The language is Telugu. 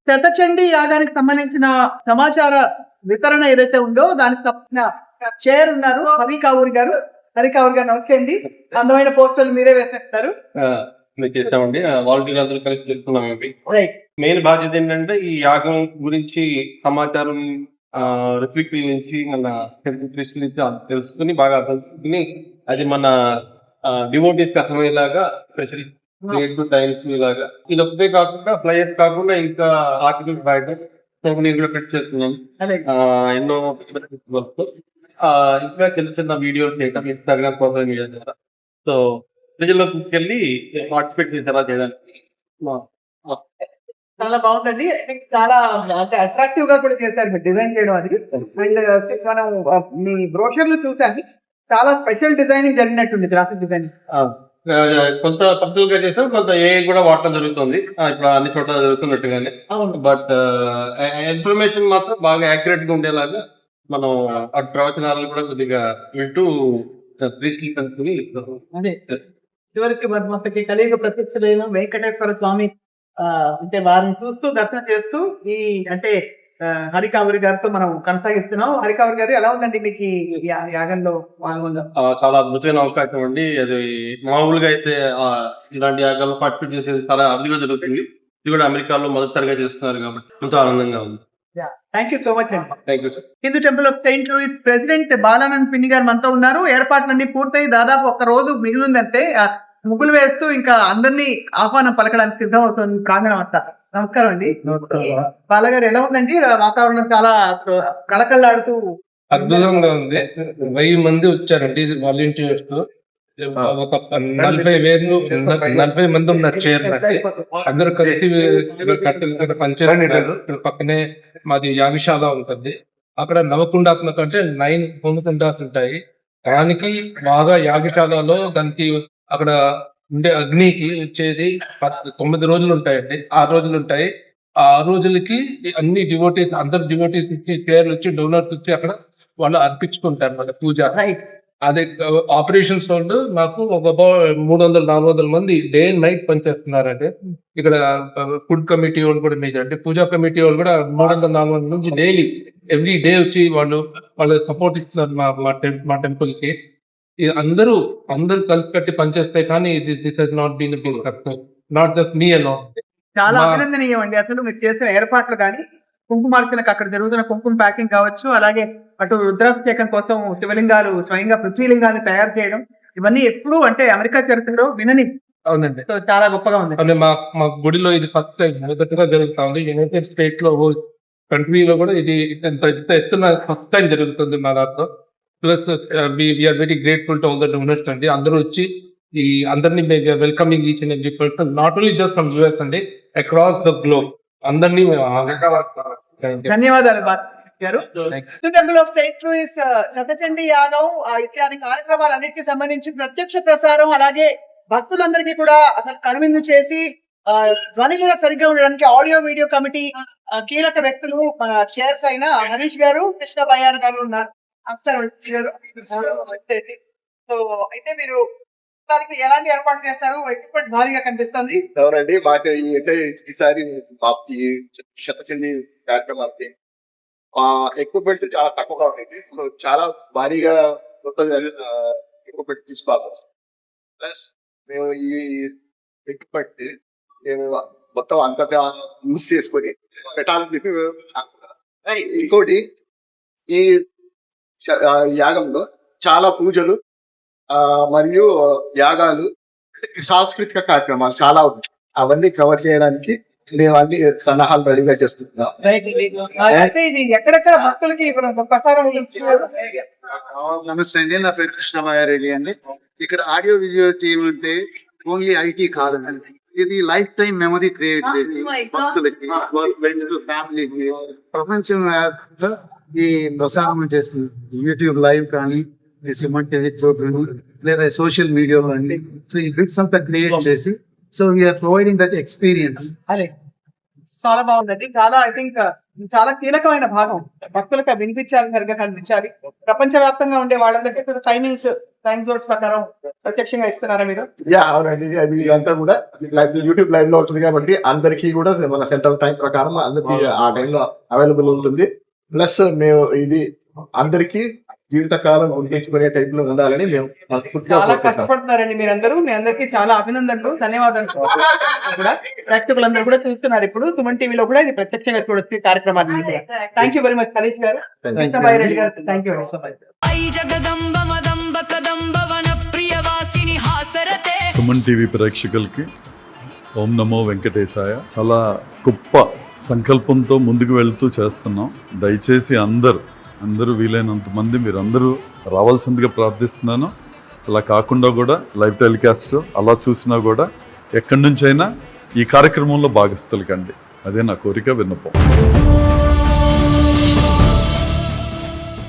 శతచండీ యాగానికి సంబంధించిన సమాచార వితరణ ఏదైతే ఉందో దానికి సంబంధించిన చైర్ ఉన్నారు హరికావూరి గారు. హరికావూరి గారు నమస్తే అండి. అందమైన పోస్టర్లు మీరే వేసేస్తారు. చేస్తామండి. వాలంటీర్లు అందరూ కలిసి చేస్తున్నాం. మెయిన్ బాధ్యత ఏంటంటే ఈ యాగం గురించి సమాచారం రిఫ్లెక్ట్ నుంచి మన నుంచి తెలుసుకుని బాగా అర్థం చేసుకుని అది మన డివోటీస్ అర్థమయ్యేలాగా స్పెషల్ టైమ్స్ ఇలాగా ఇది ఒకటే కాకుండా ఫ్లైయర్స్ కాకుండా ఇంకా ఆర్టికల్స్ రాయడం కూడా పెట్టి చేస్తున్నాం. ఎన్నో ఇంకా చిన్న చిన్న వీడియోలు చేయడం ఇన్స్టాగ్రామ్ సోషల్ మీడియా ద్వారా సో ప్రజల్లో తీసుకెళ్ళి పార్టిసిపేట్ చేసేలా చేయడానికి చాలా బాగుందండి. చాలా అంటే అట్రాక్టివ్ గా కూడా చేశారు మీరు డిజైన్ చేయడం అది. అండ్ మనం మీ బ్రోషర్లు చూసాను, చాలా స్పెషల్ డిజైనింగ్ జరిగినట్టుంది, గ్రాఫిక్ డిజైనింగ్. కొంత పర్సనల్ గా చేస్తాం, కొంత ఏ కూడా వాడటం జరుగుతుంది ఇప్పుడు అన్ని చోట్ల జరుగుతున్నట్టుగానే. బట్ ఇన్ఫర్మేషన్ మాత్రం బాగా యాక్యురేట్ గా ఉండేలాగా మనం ఆ ప్రవచనాలను కూడా కొద్దిగా వింటూ అదే చివరికి మనకి కలియుగ ప్రత్యక్షమైన వెంకటేశ్వర స్వామి అంటే వారిని చూస్తూ దర్శనం చేస్తూ ఈ అంటే హరికావూరి గారితో మనం కొనసాగిస్తున్నాం. హరికావూరి గారు ఎలా ఉందండి మీకు ఈ యాగంలో పాల్గొనడం? చాలా అద్భుతమైన అవకాశం అండి. అది మామూలుగా అయితే ఇలాంటి యాగాల్లో పార్టిసిపేట్ చేసేది చాలా అద్భుతంగా జరుగుతుంది. ఇది కూడా అమెరికాలో మొదటిసారిగా చేస్తున్నారు కాబట్టి ఎంతో ఆనందంగా ఉంది. థ్యాంక్ యూ సో మచ్ అండి. Thank you sir. Hindu temple of Saint Louis president Balanand Pinni గారు మనతో ఉన్నారు. ఏర్పాట్లన్నీ పూర్తయి దాదాపు ఒక రోజు మిగిలిందంటే ముగ్గులు వేస్తూ ఇంకా అందరినీ ఆహ్వానం పలకడానికి సిద్ధం అవుతుంది ప్రాంగణం అంతా. నమస్కారం అండి. బాలగారు ఎలా ఉందండి వాతావరణం? చాలా కళకళలాడుతూ అద్భుతంగా ఉంది. 1000 మంది వచ్చారండి వాలంటీర్స్. ఒక 40 మంది ఉన్నారు చైర్. అందరూ కలిసి పనిచేస్తారు. పక్కనే మాది యాగశాల ఉంటుంది. అక్కడ నవకుండాత్మక అంటే 9 హోమకుండాలు ఉంటాయి. దానికి బాగా యాగశాలలో దానికి అక్కడ ఉండే అగ్నికి వచ్చేది 9 రోజులు ఉంటాయండి. 6 రోజులు ఉంటాయి. ఆ 6 రోజులకి అన్ని డివోటీస్ అందరు డివోటీస్ ఇచ్చి చైర్లు వచ్చి డోనర్స్ వచ్చి అక్కడ వాళ్ళు అర్పించుకుంటారు మన పూజ. అదే ఆపరేషన్స్ వాళ్ళు మాకు ఒక 300-400 మంది డే అండ్ నైట్ పనిచేస్తున్నారండి. ఇక్కడ ఫుడ్ కమిటీ వాళ్ళు కూడా మీద అంటే పూజా కమిటీ వాళ్ళు కూడా 300-400 నుంచి డైలీ ఎవ్రీ డే వచ్చి వాళ్ళు సపోర్ట్ ఇస్తున్నారు మా టెంపుల్ కి. అందరూ కలిసి కట్టి పనిచేస్తే కానీ this has not been not just me alone. చాలా అభినందనీయం అండి. అసలు మీరు చేసిన ఏర్పాట్లు కానీ కుంకుమార్చనకు అక్కడ జరుగుతున్న కుంకుమ ప్యాకింగ్ కావచ్చు, అలాగే అటు రుద్రాభిషేకం కోసం శివలింగాలు స్వయంగా పృథ్వీలింగాన్ని తయారు చేయడం, ఇవన్నీ ఎప్పుడు అంటే అమెరికా చరిత్రలో వినని. అవునండి. సో చాలా గొప్పగా ఉంది. మా గుడిలో ఇది ఫస్ట్ టైం మొదటిగా జరుగుతా ఉంది. యునైటెడ్ స్టేట్స్ లో కంట్రీలో కూడా ఇది ఎత్తున ఫస్ట్ టైం జరుగుతుంది మా దాంట్లో. Plus we are very grateful to all the donors అండి. అందరూ వచ్చి ఈ అందరినీ welcoming each and every person, not only just from US అండి, అక్రాస్ ద గ్లోబ్ అందరినీ. ధన్యవాదాలు గారు. టెంపుల్ ఆఫ్ సెయింట్ లూయిస్ శతచండీ యాగం ఇత్యాది కార్యక్రమాలన్నిటికీ సంబంధించి ప్రత్యక్ష ప్రసారం, అలాగే భక్తులందరికీ కూడా అసలు కనువిందు చేసి ధ్వని కూడా సరిగ్గా ఉండడానికి ఆడియో వీడియో కమిటీ కీలక వ్యక్తులు మన చైర్స్ అయిన హరీష్ గారు, కృష్ణ భయాన్ గారు ఉన్నారు. నమస్కారం గారు. సో అయితే మీరు దానికి ఎలాంటి ఏర్పాటు చేస్తారు? ఎక్విప్మెంట్ భారీగా కనిపిస్తుంది. అవునండి, మాకు ఈసారి శతచండీ కార్యక్రమానికి ఎక్విప్మెంట్స్ చాలా తక్కువగా ఉండేది. చాలా భారీగా మొత్తం ఎక్విప్మెంట్ తీసుకోవాలి. ప్లస్ మేము ఈ ఎక్విప్మెంట్ మొత్తం అంతటా యూజ్ చేసుకొని పెట్టాలని చెప్పి ఇంకోటి ఈ యాగంలో చాలా పూజలు మరియు యాగాలు, సాంస్కృతిక కార్యక్రమాలు చాలా ఉన్నాయి. అవన్నీ కవర్ చేయడానికి మేము అన్ని సన్నాహాలు రెడీగా చేస్తున్నాం. ఎక్కడెక్కడ భక్తులకి నమస్తే అండి, నా పేరు కృష్ణమాయారెడ్డి అండి. ఇక్కడ ఆడియో విజువల్ టీమ్ అంటే ఓన్లీ ఐటీ కాదండి, ఇది లైఫ్ టైం మెమరీ క్రియేట్ చేసి భక్తులకి, ఫ్రెండ్స్, ఫ్యామిలీకి ప్రపంచం ఈ ప్రసారం చేస్తుంది. యూట్యూబ్ లైవ్ కానీ, సిమెంట్ లేదా సోషల్ మీడియాలో అండి. సో ఈ బిట్స్ అంతా క్రియేట్ చేసి so we are providing that experience. అదే చాలా బాగుందండి. చాలా ఐ థింక్ చాలా కీలకమైన భాగం. భక్తులకు వినిపించాలి, సరిగ్గా కనిపించాలి. ప్రపంచవ్యాప్తంగా ఉండే వాళ్ళందరికీ టైమింగ్స్ టైం జోన్స్ ప్రకారం ప్రత్యక్షంగా ఇస్తున్నారా మీరు? యా అవునండి, అది ఇదంతా కూడా యూట్యూబ్ లైవ్ లో ఉంటుంది కాబట్టి అందరికీ కూడా మన సెంట్రల్ టైం ప్రకారం అందరికి ఆ టైంలో అవైలబుల్ ఉంటుంది. ప్లస్ మేము ఇది అందరికీ జీవితకాలం గుర్తించుకునే టైప్ లో ఉండాలని మేము మనస్ఫూర్తిగా చాలా కోరుకుంటున్నాం. కష్టపడుతున్నారండి మీరందరూ. మీ అందరికీ చాలా అభినందనలు, ధన్యవాదాలు కూడా. ప్రేక్షకులందరూ కూడా చూస్తున్నారు ఇప్పుడు సుమన్ టీవీలో కూడా ఇది ప్రత్యక్షంగా చూడొచ్చు ఈ కార్యక్రమాన్ని. Thank you very much Harish గారు, కృష్ణబాయి రెడ్డి గారు. Thank you so much. Jagadamba మదంబ కదంబ వన ప్రియవాసిని హాసరతే. సుమన్ టీవీ ప్రేక్షకులకి ఓం నమో వెంకటేశాయ. చాలా గొప్ప సంకల్పంతో ముందుకు వెళ్తూ చేస్తున్నాం. దయచేసి అందరూ వీలైనంత మంది మీరందరూ రావాల్సిందిగా ప్రార్థిస్తున్నాను. అలా కాకుండా కూడా లైవ్ టెలికాస్ట్ అలా చూసినా కూడా ఎక్కడి నుంచైనా ఈ కార్యక్రమంలో భాగస్తులు కండి, అదే నా కోరిక, విన్నపం.